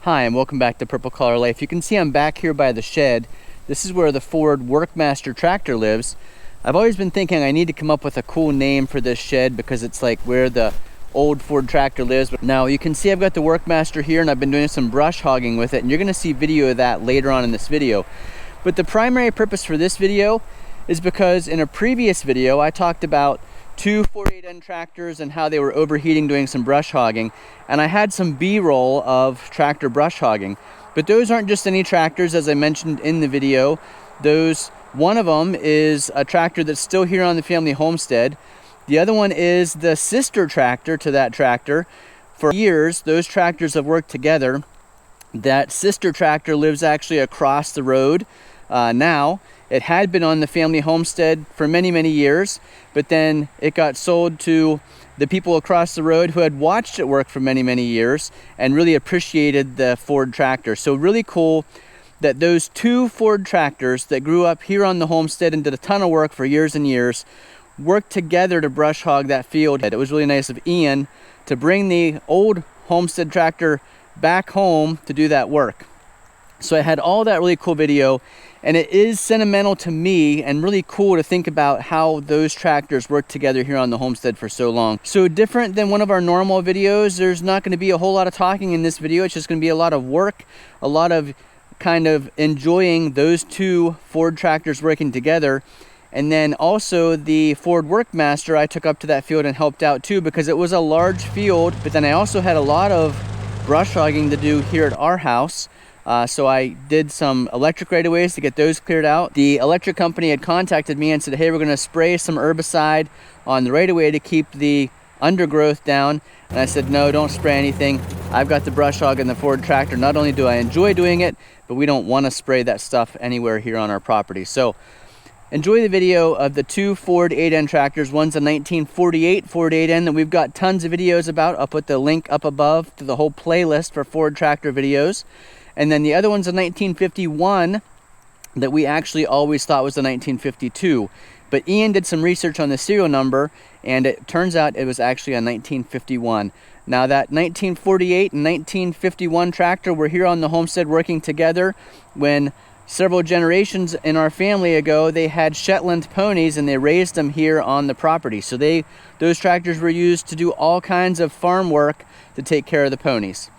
Hi, and welcome back to Purple Collar Life. You can see I'm back here by the shed. This is where the Ford Workmaster tractor lives. I've always been thinking I need to come up with a cool name for this shed because it's like where the old Ford tractor lives. But now you can see I've got the Workmaster here and I've been doing some brush hogging with it, and you're going to see video of that later on in this video. But the primary purpose for this video is because in a previous video I talked about two 48N tractors and how they were overheating doing some brush hogging, and I had some B-roll of tractor brush hogging. But those aren't just any tractors, as I mentioned in the video. One of them is a tractor that's still here on the family homestead. The other one is the sister tractor to that tractor. For years those tractors have worked together. That sister tractor lives actually across the road now. It had been on the family homestead for many years, but then it got sold to the people across the road who had watched it work for many years and really appreciated the Ford tractor. So really cool that those two Ford tractors that grew up here on the homestead and did a ton of work for years and years worked together to brush hog that field. It was really nice of Ian to bring the old homestead tractor back home to do that work. So I had all that really cool video, and it is sentimental to me and really cool to think about how those tractors worked together here on the homestead for so long. So different than one of our normal videos, there's not going to be a whole lot of talking in this video. It's just going to be a lot of work, a lot of kind of enjoying those two Ford tractors working together. And then also the Ford Workmaster I took up to that field and helped out too, because it was a large field, but then I also had a lot of brush hogging to do here at our house. So I did some electric right-of-ways to get those cleared out. The electric company had contacted me and said, hey, we're going to spray some herbicide on the right-of-way to keep the undergrowth down. And I said, no, don't spray anything. I've got the brush hog and the Ford tractor. Not only do I enjoy doing it, but we don't want to spray that stuff anywhere here on our property. So enjoy the video of the two Ford 8N tractors. One's a 1948 Ford 8N that we've got tons of videos about. I'll put the link up above to the whole playlist for Ford tractor videos. And then the other one's a 1951 that we actually always thought was a 1952. But Ian did some research on the serial number, and it turns out it was actually a 1951. Now that 1948 and 1951 tractor were here on the homestead working together when several generations in our family ago, they had Shetland ponies and they raised them here on the property. So those tractors were used to do all kinds of farm work to take care of the ponies.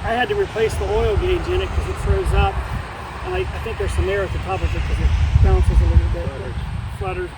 I had to replace the oil gauge in it because it froze up, and I think there's some air at the top of it because it bounces a little bit, flutters.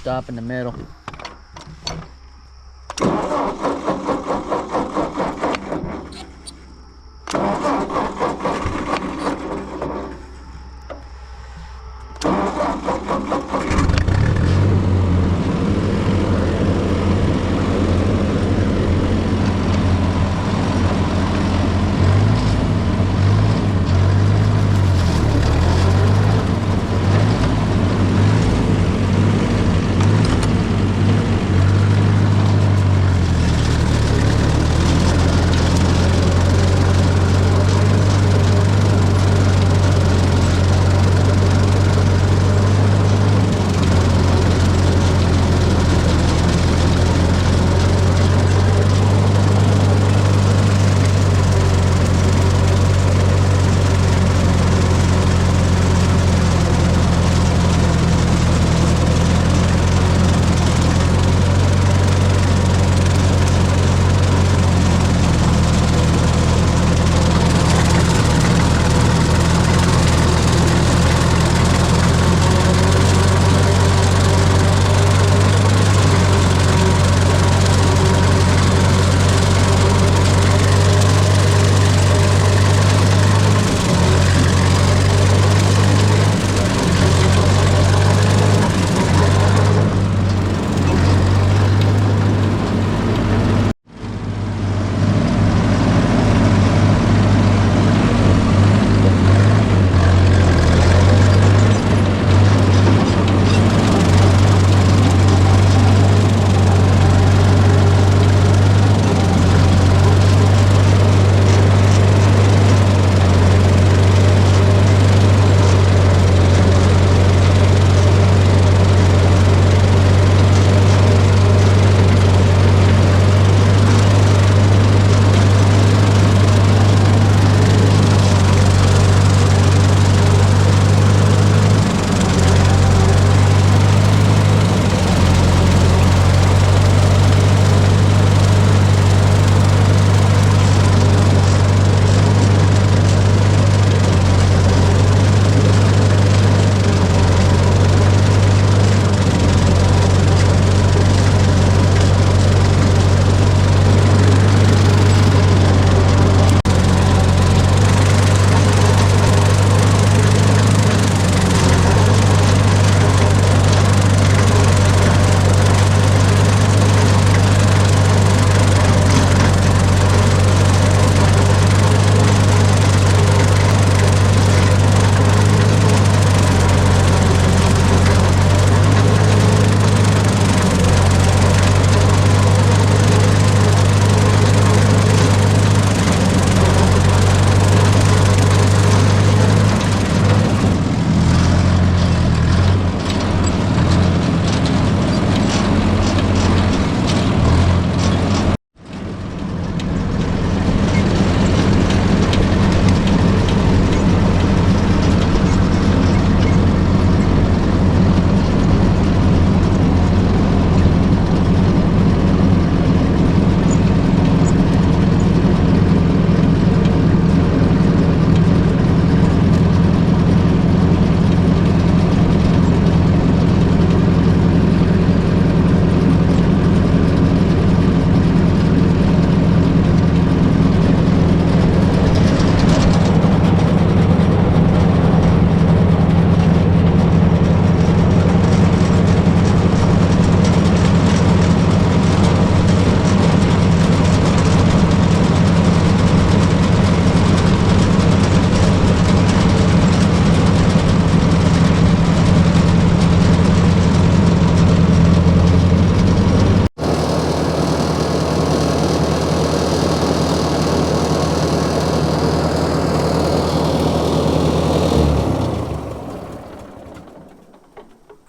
stop in the middle.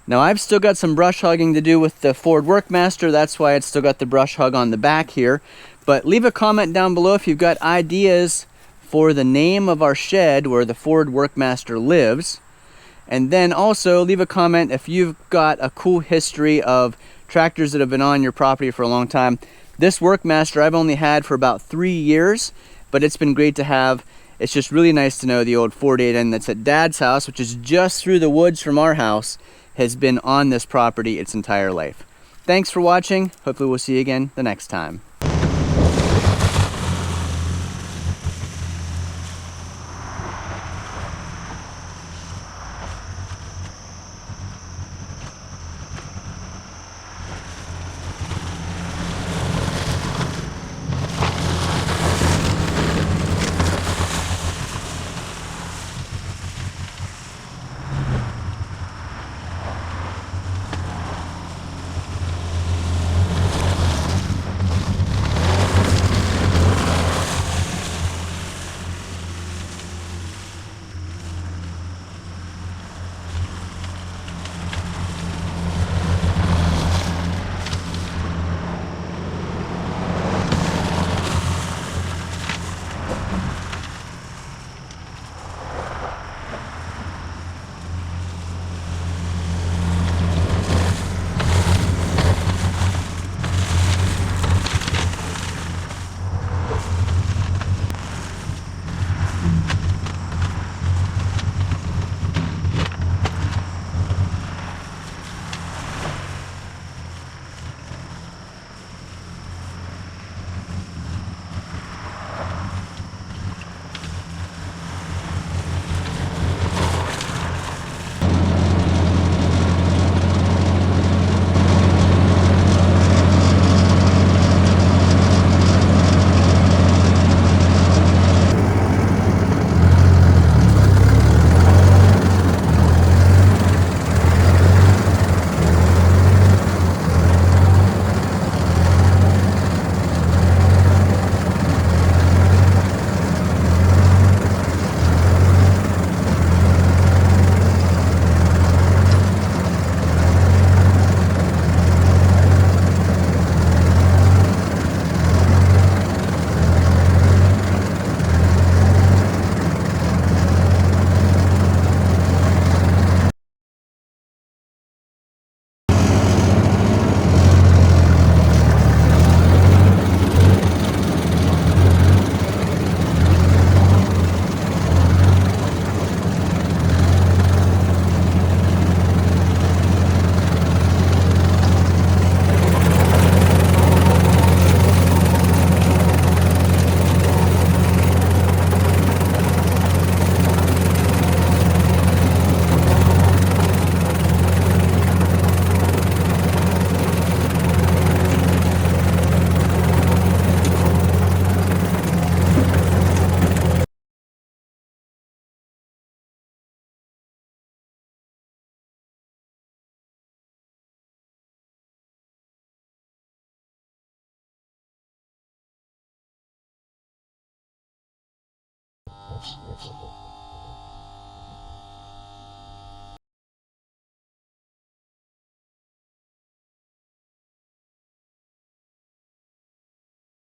Now I've still got some brush hogging to do with the Ford Workmaster. That's why it's still got the brush hog on the back here. But leave a comment down below if you've got ideas for the name of our shed where the Ford Workmaster lives. And then also leave a comment if you've got a cool history of tractors that have been on your property for a long time. This Workmaster I've only had for about 3 years, but it's been great to have. It's just really nice to know the old Ford 8N that's at Dad's house, which is just through the woods from our house, has been on this property its entire life. Thanks for watching. Hopefully we'll see you again the next time.